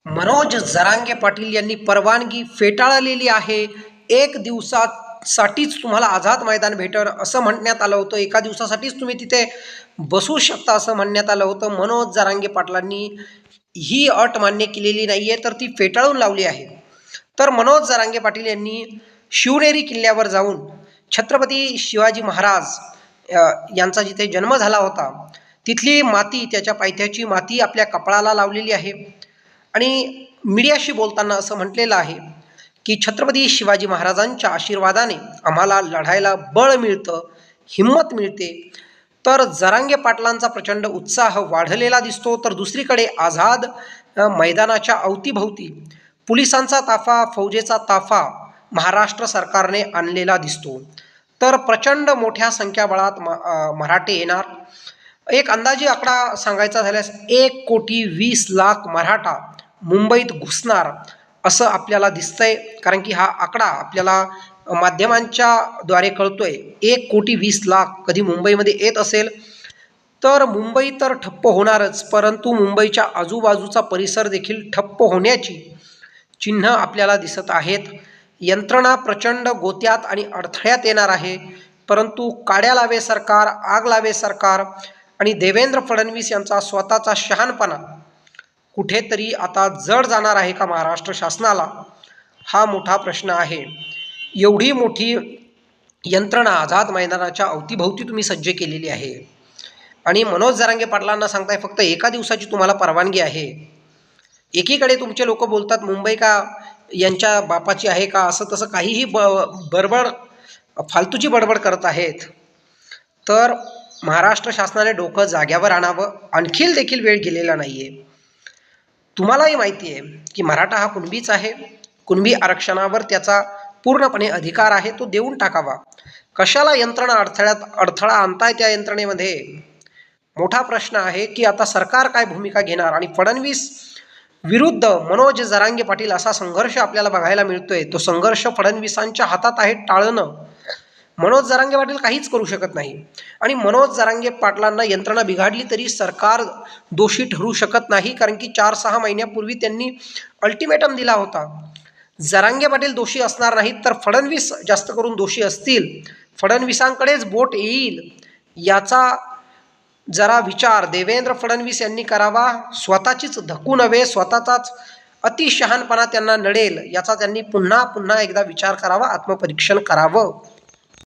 मनोज जरांगे पाटील यांनी परवानगी फेटाळलेली आहे. 1 दिवसासाठीच तुम्हाला आझाद मैदान भेटेल असं म्हणण्यात आलं होतं. एका दिवसासाठीच तुम्ही तिथे बसू शकता असं म्हणण्यात आलं होतं. मनोज जरांगे पाटलांनी ही अट मान्य केलेली नाही आहे, तर ती फेटाळून लावली आहे. तर मनोज जरांगे पाटील यांनी शिवनेरी किल्ल्यावर जाऊन छत्रपती शिवाजी महाराज यांचा जिथे जन्म झाला होता, तिथली माती, त्याच्या पायथ्याची माती आपल्या कपाळाला लावलेली आहे. आणि मीडियाशी बोलताना असं म्हटलेलं आहे की छत्रपती शिवाजी महाराजांच्या आशीर्वादाने आम्हाला लढायला बळ मिळतं, हिंमत मिळते. तर जरांगे पाटलांचा प्रचंड उत्साह वाढलेला दिसतो. तर दुसरीकडे आझाद मैदानाच्या अवतीभवती पोलिसांचा ताफा, फौजेचा ताफा महाराष्ट्र सरकारने आणलेला दिसतो. तर प्रचंड मोठ्या संख्याबळात मराठे येणार. एक अंदाजे आकडा सांगायचा झाल्यास 1,20,00,000 मराठा मुंबईत घुसणार असं आपल्याला दिसतंय. कारण की हा आकडा आपल्याला माध्यमांच्या द्वारे कळतोय. 1,20,00,000 कधी मुंबईमध्ये येत असेल तर मुंबई तर ठप्प होणारच, परंतु मुंबईच्या आजूबाजूचा परिसर देखील ठप्प होण्याची चिन्ह आपल्याला दिसत आहेत. यंत्रणा प्रचंड गोत्यात आणि अडथळ्यात येणार आहे. परंतु काड्या लावे सरकार, आग लावे सरकार आणि देवेंद्र फडणवीस यांचा स्वतःचा शहाणपणा कुठेतरी आता जड जाणार आहे का महाराष्ट्र शासनाला, हा मोठा प्रश्न आहे. एवढी मोठी यंत्रणा आझाद मैदानाच्या अवतीभवती तुम्ही सज्ज केलेली आहे आणि मनोज जरांगे पाटलांना सांगताय फक्त एका दिवसाची तुम्हाला परवानगी आहे. एकीकडे तुमचे लोक बोलतात मुंबई का यांच्या बापाची आहे का, असं तसं काहीही बडबड, फालतूची बडबड करत आहेत. तर महाराष्ट्र शासनाने डोकं जाग्यावर आणावं. आणखी देखील वेळ गेलेला नाही आहे. तुम्हालाही माहिती आहे की मराठा हा कुणबीच आहे. कुणबी आरक्षणावर त्याचा पूर्णपणे अधिकार आहे, तो देऊन टाकावा. कशाला यंत्रणा अडथळा आणताय त्या यंत्रणेमध्ये, मोठा प्रश्न आहे की आता सरकार काय भूमिका घेणार. आणि फडणवीस विरुद्ध मनोज जरांगे पाटील असा संघर्ष आपल्याला बघायला मिळतोय. तो संघर्ष फडणवीसांच्या हातात आहे टाळणं. मनोज जरांगे पाटील काहीच करू शकत नाही. आणि मनोज जरांगे पाटलांना यंत्रणा बिघाडली तरी सरकार दोषी ठरू शकत नाही. कारण की 4-6 महिन्यापूर्वी त्यांनी अल्टिमेटम दिला होता. जरांगे पाटील दोषी असणार नाहीत तर फडणवीस जास्त करून दोषी असतील, फडणवीसांकडेच बोट येईल, याचा जरा विचार देवेंद्र फडणवीस यांनी करावा. स्वतःचीच धकू नव्हे, स्वतःचाच अतिशहाणपणा त्यांना नडेल याचा त्यांनी पुन्हा एकदा विचार करावा, आत्मपरीक्षण करावं.